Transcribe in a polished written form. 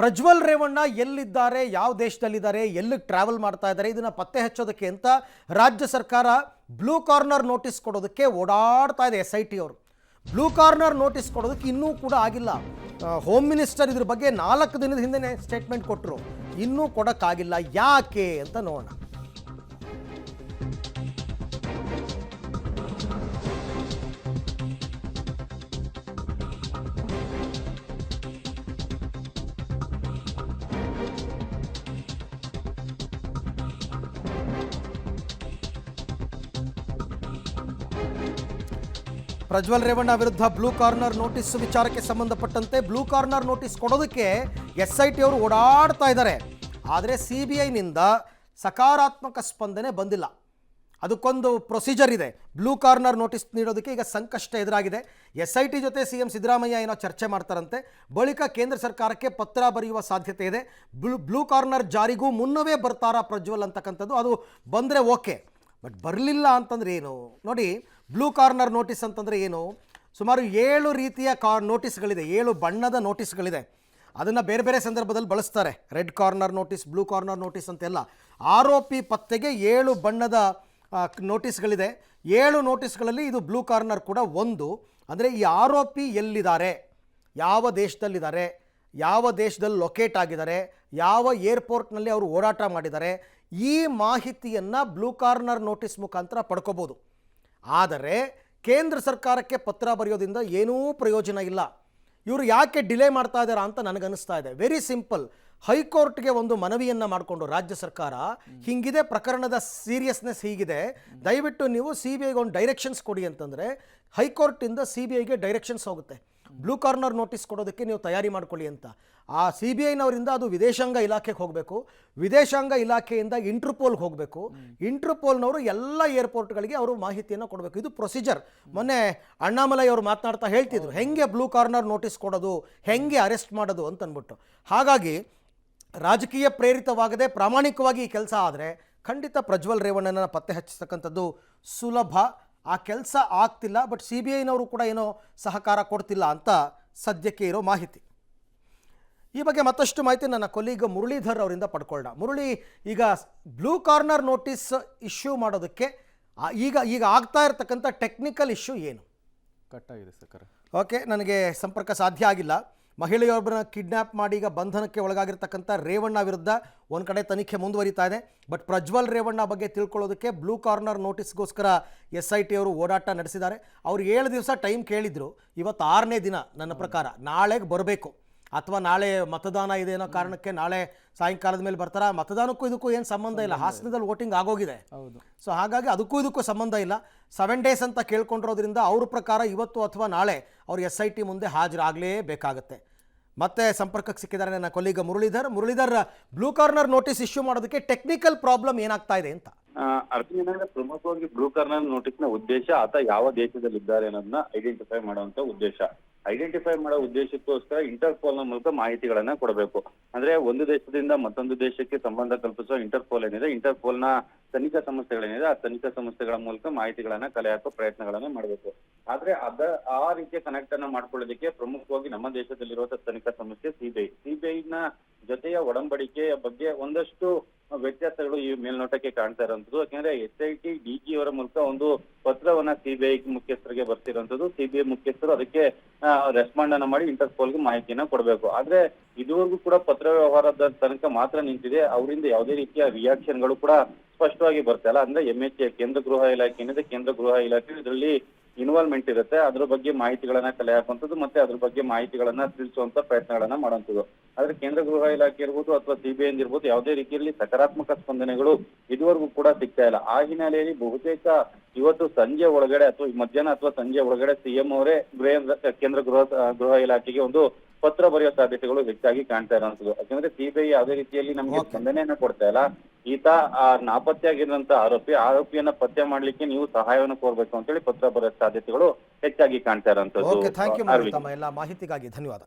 ಪ್ರಜ್ವಲ್ ರೇವಣ್ಣ ಎಲ್ಲಿದ್ದಾರೆ, ಯಾವ ದೇಶದಲ್ಲಿದ್ದಾರೆ, ಎಲ್ಲಿಗೆ ಟ್ರಾವೆಲ್ ಮಾಡ್ತಾ ಇದ್ದಾರೆ, ಇದನ್ನು ಪತ್ತೆ ಹಚ್ಚೋದಕ್ಕೆ ಅಂತ ರಾಜ್ಯ ಸರ್ಕಾರ ಬ್ಲೂ ಕಾರ್ನರ್ ನೋಟಿಸ್ ಕೊಡೋದಕ್ಕೆ ಓಡಾಡ್ತಾ ಇದೆ. SIT ಅವರು ಬ್ಲೂ ಕಾರ್ನರ್ ನೋಟಿಸ್ ಕೊಡೋದಕ್ಕೆ ಇನ್ನೂ ಕೂಡ ಆಗಿಲ್ಲ. ಹೋಮ್ ಮಿನಿಸ್ಟರ್ ಇದ್ರ ಬಗ್ಗೆ 4 ದಿನದ ಹಿಂದೆ ಸ್ಟೇಟ್ಮೆಂಟ್ ಕೊಟ್ಟರು, ಇನ್ನೂ ಕೊಡೋಕ್ಕಾಗಿಲ್ಲ. ಯಾಕೆ ಅಂತ ನೋಡೋಣ. ಪ್ರಜ್ವಲ್ ರೇವಣ್ಣ ವಿರುದ್ಧ ಬ್ಲೂ ಕಾರ್ನರ್ ನೋಟಿಸ್ ವಿಚಾರಕ್ಕೆ ಸಂಬಂಧಪಟ್ಟಂತೆ ಬ್ಲೂ ಕಾರ್ನರ್ ನೋಟಿಸ್ ಕೊಡೋದಕ್ಕೆ SIT ಅವರು ಓಡಾಡ್ತಾ ಇದ್ದಾರೆ. ಆದರೆ CBIನಿಂದ ಸಕಾರಾತ್ಮಕ ಸ್ಪಂದನೆ ಬಂದಿಲ್ಲ. ಅದಕ್ಕೊಂದು ಪ್ರೊಸೀಜರ್ ಇದೆ. ಬ್ಲೂ ಕಾರ್ನರ್ ನೋಟಿಸ್ ನೀಡೋದಕ್ಕೆ ಈಗ ಸಂಕಷ್ಟ ಎದುರಾಗಿದೆ. SIT ಜೊತೆ CM ಸಿದ್ದರಾಮಯ್ಯ ಏನೋ ಚರ್ಚೆ ಮಾಡ್ತಾರಂತೆ. ಬಳಿಕ ಕೇಂದ್ರ ಸರ್ಕಾರಕ್ಕೆ ಪತ್ರ ಬರೆಯುವ ಸಾಧ್ಯತೆ ಇದೆ. ಬ್ಲೂ ಕಾರ್ನರ್ ಜಾರಿಗೂ ಮುನ್ನವೇ ಬರ್ತಾರಾ ಪ್ರಜ್ವಲ್ ಅಂತಕ್ಕಂಥದ್ದು. ಅದು ಬಂದರೆ ಓಕೆ, ಬಟ್ ಬರಲಿಲ್ಲ ಅಂತಂದ್ರೆ ಏನು ನೋಡಿ. ಬ್ಲೂ ಕಾರ್ನರ್ ನೋಟಿಸ್ ಅಂತಂದರೆ ಏನು? ಸುಮಾರು 7 ರೀತಿಯ ನೋಟಿಸ್ಗಳಿದೆ, 7 ಬಣ್ಣದ ನೋಟಿಸ್ಗಳಿದೆ. ಅದನ್ನು ಬೇರೆ ಬೇರೆ ಸಂದರ್ಭದಲ್ಲಿ ಬಳಸ್ತಾರೆ. Red corner notice, blue corner notice ಅಂತೆಲ್ಲ. ಆರೋಪಿ ಪತ್ತೆಗೆ 7 ಬಣ್ಣದ ನೋಟಿಸ್ಗಳಿದೆ. 7 ನೋಟಿಸ್ಗಳಲ್ಲಿ ಇದು ಬ್ಲೂ ಕಾರ್ನರ್ ಕೂಡ ಒಂದು. ಅಂದರೆ ಈ ಆರೋಪಿ ಎಲ್ಲಿದ್ದಾರೆ, ಯಾವ ದೇಶದಲ್ಲಿದ್ದಾರೆ, ಯಾವ ದೇಶದಲ್ಲಿ ಲೊಕೇಟ್ ಆಗಿದ್ದಾರೆ, ಯಾವ ಏರ್ಪೋರ್ಟ್ನಲ್ಲಿ ಅವರು ಓಡಾಟ ಮಾಡಿದ್ದಾರೆ, ಈ ಮಾಹಿತಿಯನ್ನು ಬ್ಲೂ ಕಾರ್ನರ್ ನೋಟಿಸ್ ಮುಖಾಂತರ ಪಡ್ಕೋಬೋದು. ಆದರೆ ಕೇಂದ್ರ ಸರ್ಕಾರಕ್ಕೆ ಪತ್ರ ಬರೆಯೋದ್ರಿಂದ ಏನೂ ಪ್ರಯೋಜನ ಇಲ್ಲ. ಇವರು ಯಾಕೆ ಡಿಲೇ ಮಾಡ್ತಾ ಇದ್ದಾರಾ ಅಂತ ನನಗನ್ನಿಸ್ತಾ ಇದೆ. Very simple. ಹೈಕೋರ್ಟ್ಗೆ ಒಂದು ಮನವಿಯನ್ನು ಮಾಡಿಕೊಂಡು ರಾಜ್ಯ ಸರ್ಕಾರ, ಹಿಂಗಿದೆ ಪ್ರಕರಣದ ಸೀರಿಯಸ್ನೆಸ್ ಹೀಗಿದೆ, ದಯವಿಟ್ಟು ನೀವು CBIಗೆ ಒಂದು ಡೈರೆಕ್ಷನ್ಸ್ ಕೊಡಿ ಅಂತಂದರೆ ಹೈಕೋರ್ಟಿಂದ CBIಗೆ ಡೈರೆಕ್ಷನ್ಸ್ ಹೋಗುತ್ತೆ. ಬ್ಲೂ ಕಾರ್ನರ್ ನೋಟಿಸ್ ಕೊಡೋದಕ್ಕೆ ನೀವು ತಯಾರಿ ಮಾಡ್ಕೊಳ್ಳಿ ಅಂತ. ಆ CBIನವರಿಂದ ಅದು ವಿದೇಶಾಂಗ ಇಲಾಖೆಗೆ ಹೋಗಬೇಕು, ವಿದೇಶಾಂಗ ಇಲಾಖೆಯಿಂದ ಇಂಟರ್ಪೋಲ್ಗೆ ಹೋಗಬೇಕು, ಇಂಟರ್ಪೋಲ್ನವರು ಎಲ್ಲ ಏರ್ಪೋರ್ಟ್ಗಳಿಗೆ ಅವರು ಮಾಹಿತಿಯನ್ನು ಕೊಡಬೇಕು. ಇದು ಪ್ರೊಸೀಜರ್. ಮೊನ್ನೆ ಅಣ್ಣಾಮಲೈ ಅವರು ಮಾತನಾಡ್ತಾ ಹೇಳ್ತಿದ್ರು, ಹೆಂಗೆ ಬ್ಲೂ ಕಾರ್ನರ್ ನೋಟಿಸ್ ಕೊಡೋದು, ಹೆಂಗೆ ಅರೆಸ್ಟ್ ಮಾಡೋದು ಅಂತಂದ್ಬಿಟ್ಟು. ಹಾಗಾಗಿ ರಾಜಕೀಯ ಪ್ರೇರಿತವಾಗದೆ ಪ್ರಾಮಾಣಿಕವಾಗಿ ಈ ಕೆಲಸ ಆದರೆ ಖಂಡಿತ ಪ್ರಜ್ವಲ್ ರೇವಣ್ಣನ ಪತ್ತೆ ಹಚ್ಚತಕ್ಕಂಥದ್ದು ಸುಲಭ. ಆ ಕೆಲಸ ಆಗ್ತಿಲ್ಲ. ಬಟ್ CBIನವರು ಕೂಡ ಏನೋ ಸಹಕಾರ ಕೊಡ್ತಿಲ್ಲ ಅಂತ ಸದ್ಯಕ್ಕೆ ಇರೋ ಮಾಹಿತಿ. ಈ ಬಗ್ಗೆ ಮತ್ತಷ್ಟು ಮಾಹಿತಿ ನನ್ನ ಕೊಲೀಗ್ ಮುರಳೀಧರ್ ಅವರಿಂದ ಪಡ್ಕೊಳ್ಳೋಣ. ಮುರಳಿ, ಈಗ ಬ್ಲೂ ಕಾರ್ನರ್ ನೋಟಿಸ್ ಇಶ್ಯೂ ಮಾಡೋದಕ್ಕೆ ಈಗ ಆಗ್ತಾ ಇರತಕ್ಕಂಥ ಟೆಕ್ನಿಕಲ್ ಇಶ್ಯೂ ಏನು? ಕಟ್ಟಾಗಿದೆ ಸರ್. ಓಕೆ, ನನಗೆ ಸಂಪರ್ಕ ಸಾಧ್ಯ ಆಗಿಲ್ಲ. ಮಹಿಳೆಯೊಬ್ಬರನ್ನ ಕಿಡ್ನ್ಯಾಪ್ ಮಾಡಿ ಈಗ ಬಂಧನಕ್ಕೆ ಒಳಗಾಗಿರ್ತಕ್ಕಂಥ ರೇವಣ್ಣ ವಿರುದ್ಧ ಒಂದು ಕಡೆ ತನಿಖೆ ಮುಂದುವರಿತಾ ಇದೆ. ಬಟ್ ಪ್ರಜ್ವಲ್ ರೇವಣ್ಣ ಬಗ್ಗೆ ತಿಳ್ಕೊಳ್ಳೋದಕ್ಕೆ ಬ್ಲೂ ಕಾರ್ನರ್ ನೋಟಿಸ್ಗೋಸ್ಕರ SIT ಅವರು ಓಡಾಟ ನಡೆಸಿದ್ದಾರೆ. ಅವರು 7 ದಿವಸ ಟೈಮ್ ಕೇಳಿದ್ರು. ಇವತ್ತು 6ನೇ ದಿನ. ನನ್ನ ಪ್ರಕಾರ ನಾಳೆಗೆ ಬರಬೇಕು, ಅಥವಾ ನಾಳೆ ಮತದಾನ ಇದೆ ಅನ್ನೋ ಕಾರಣಕ್ಕೆ ನಾಳೆ ಸಾಯಂಕಾಲದ ಮೇಲೆ ಬರ್ತಾರ. ಮತದಾನಕ್ಕೂ ಇದಕ್ಕೂ ಏನು ಸಂಬಂಧ ಇಲ್ಲ. ಹಾಸನದಲ್ಲಿ ವೋಟಿಂಗ್ ಆಗೋಗಿದೆ. ಸೊ ಹಾಗಾಗಿ ಅದಕ್ಕೂ ಇದಕ್ಕೂ ಸಂಬಂಧ ಇಲ್ಲ. 7 ಡೇಸ್ ಅಂತ ಕೇಳ್ಕೊಂಡಿರೋದ್ರಿಂದ ಅವ್ರ ಪ್ರಕಾರ ಇವತ್ತು ಅಥವಾ ನಾಳೆ ಅವ್ರು SIT ಮುಂದೆ ಹಾಜರಾಗಲೇಬೇಕಾಗತ್ತೆ. ಮತ್ತೆ ಸಂಪರ್ಕಕ್ಕೆ ಸಿಕ್ಕಿದ್ದಾರೆ ನನ್ನ colleague Muralidhar, blue corner notice issue ಮಾಡೋದಕ್ಕೆ ಟೆಕ್ನಿಕಲ್ ಪ್ರಾಬ್ಲಮ್ ಏನಾಗ್ತಾ ಇದೆ ಅಂತ? ಅರ್ಜುನ, ಪ್ರಮುಖವಾಗಿ ಬ್ಲೂ ಕಾರ್ನರ್ ನೋಟಿಸ್ ನ ಉದ್ದೇಶ ಆತ ಯಾವ ದೇಶದಲ್ಲಿದ್ದಾರೆ ಅನ್ನೋದನ್ನ ಐಡೆಂಟಿಫೈ ಮಾಡುವಂತ ಉದ್ದೇಶ. ಐಡೆಂಟಿಫೈ ಮಾಡೋ ಉದ್ದೇಶಕ್ಕೋಸ್ಕರ ಇಂಟರ್ಪೋಲ್ ನ ಮೂಲಕ ಮಾಹಿತಿಗಳನ್ನ ಕೊಡಬೇಕು. ಅಂದ್ರೆ ಒಂದು ದೇಶದಿಂದ ಮತ್ತೊಂದು ದೇಶಕ್ಕೆ ಸಂಬಂಧ ಕಲ್ಪಿಸುವ ಇಂಟರ್ಪೋಲ್ ಏನಿದೆ, ಇಂಟರ್ಪೋಲ್ ನ ತನಿಖಾ ಸಂಸ್ಥೆಗಳೇನಿದೆ, ಆ ತನಿಖಾ ಸಂಸ್ಥೆಗಳ ಮೂಲಕ ಮಾಹಿತಿಗಳನ್ನ ಕಲೆ ಹಾಕೋ ಪ್ರಯತ್ನಗಳನ್ನ ಮಾಡಬೇಕು. ಆದ್ರೆ ಆ ರೀತಿಯ ಕನೆಕ್ಟ್ ಅನ್ನ ಮಾಡ್ಕೊಳ್ಳೋದಕ್ಕೆ ಪ್ರಮುಖವಾಗಿ ನಮ್ಮ ದೇಶದಲ್ಲಿರುವಂತಹ ತನಿಖಾ ಸಂಸ್ಥೆ ಸಿಬಿಐ ನ ಜೊತೆಯ ಒಡಂಬಡಿಕೆಯ ಬಗ್ಗೆ ಒಂದಷ್ಟು ವ್ಯತ್ಯಾಸಗಳು ಈ ಮೇಲ್ನೋಟಕ್ಕೆ ಕಾಣ್ತಾ ಇರುವಂತದ್ದು. ಯಾಕಂದ್ರೆ SIT DG ಅವರ ಮೂಲಕ ಒಂದು ಪತ್ರವನ್ನ CBI ಮುಖ್ಯಸ್ಥರಿಗೆ ಬರ್ತಿರುವಂತದ್ದು. CBI ಮುಖ್ಯಸ್ಥರು ಅದಕ್ಕೆ ರೆಸ್ಪಾಂಡ್ ಅನ್ನ ಮಾಡಿ ಇಂಟರ್ಪೋಲ್ಗೆ ಮಾಹಿತಿಯನ್ನ ಕೊಡಬೇಕು. ಆದ್ರೆ ಇದುವರೆಗೂ ಕೂಡ ಪತ್ರ ವ್ಯವಹಾರದ ತನಕ ಮಾತ್ರ ನಿಂತಿದೆ. ಅವರಿಂದ ಯಾವುದೇ ರೀತಿಯ ರಿಯಾಕ್ಷನ್ಗಳು ಕೂಡ ಸ್ಪಷ್ಟವಾಗಿ ಬರ್ತಾ ಇಲ್ಲ. ಅಂದ್ರೆ MHA ಕೇಂದ್ರ ಗೃಹ ಇಲಾಖೆ ಏನಿದೆ, ಕೇಂದ್ರ ಗೃಹ ಇಲಾಖೆ ಇದರಲ್ಲಿ ಇನ್ವಾಲ್ವ್ಮೆಂಟ್ ಇರುತ್ತೆ. ಅದ್ರ ಬಗ್ಗೆ ಮಾಹಿತಿಗಳನ್ನ ಕಲೆ ಹಾಕುವಂಥದ್ದು ಮತ್ತೆ ಅದ್ರ ಬಗ್ಗೆ ಮಾಹಿತಿಗಳನ್ನ ತಿಳಿಸುವಂತ ಪ್ರಯತ್ನಗಳನ್ನ ಮಾಡುವಂಥದ್ದು. ಆದ್ರೆ ಕೇಂದ್ರ ಗೃಹ ಇಲಾಖೆ ಇರ್ಬೋದು ಅಥವಾ CBI ಇರ್ಬೋದು, ಯಾವುದೇ ರೀತಿಯಲ್ಲಿ ಸಕಾರಾತ್ಮಕ ಸ್ಪಂದನೆಗಳು ಇದುವರೆಗೂ ಕೂಡ ಸಿಗ್ತಾ ಇಲ್ಲ. ಆ ಹಿನ್ನೆಲೆಯಲ್ಲಿ ಬಹುತೇಕ ಇವತ್ತು ಸಂಜೆ ಒಳಗಡೆ ಅಥವಾ ಮಧ್ಯಾಹ್ನ ಅಥವಾ ಸಂಜೆ ಒಳಗಡೆ CM ಅವರೇ ಕೇಂದ್ರ ಗೃಹ ಇಲಾಖೆಗೆ ಒಂದು ಪತ್ರ ಬರೆಯೋ ಸಾಧ್ಯತೆಗಳು ಹೆಚ್ಚಾಗಿ ಕಾಣ್ತಾ ಇರುವಂತದ್ದು. ಯಾಕಂದ್ರೆ CBI ಯಾವುದೇ ರೀತಿಯಲ್ಲಿ ನಮ್ಗೆ ಸ್ಪಂದನೆಯನ್ನ ಕೊಡ್ತಾ ಇಲ್ಲ. ಈತ ನಾಪತ್ತೆಯಾಗಿರುವಂತ ಆರೋಪಿಯನ್ನ ಪತ್ತೆ ಮಾಡ್ಲಿಕ್ಕೆ ನೀವು ಸಹಾಯವನ್ನು ಕೋರ್ಬೇಕು ಅಂತೇಳಿ ಪತ್ರ ಬರೆಯೋ ಸಾಧ್ಯತೆಗಳು ಹೆಚ್ಚಾಗಿ ಕಾಣ್ತಾ ಇರುವಂತದ್ದು. Thank you. ಎಲ್ಲ ಮಾಹಿತಿಗಾಗಿ ಧನ್ಯವಾದ.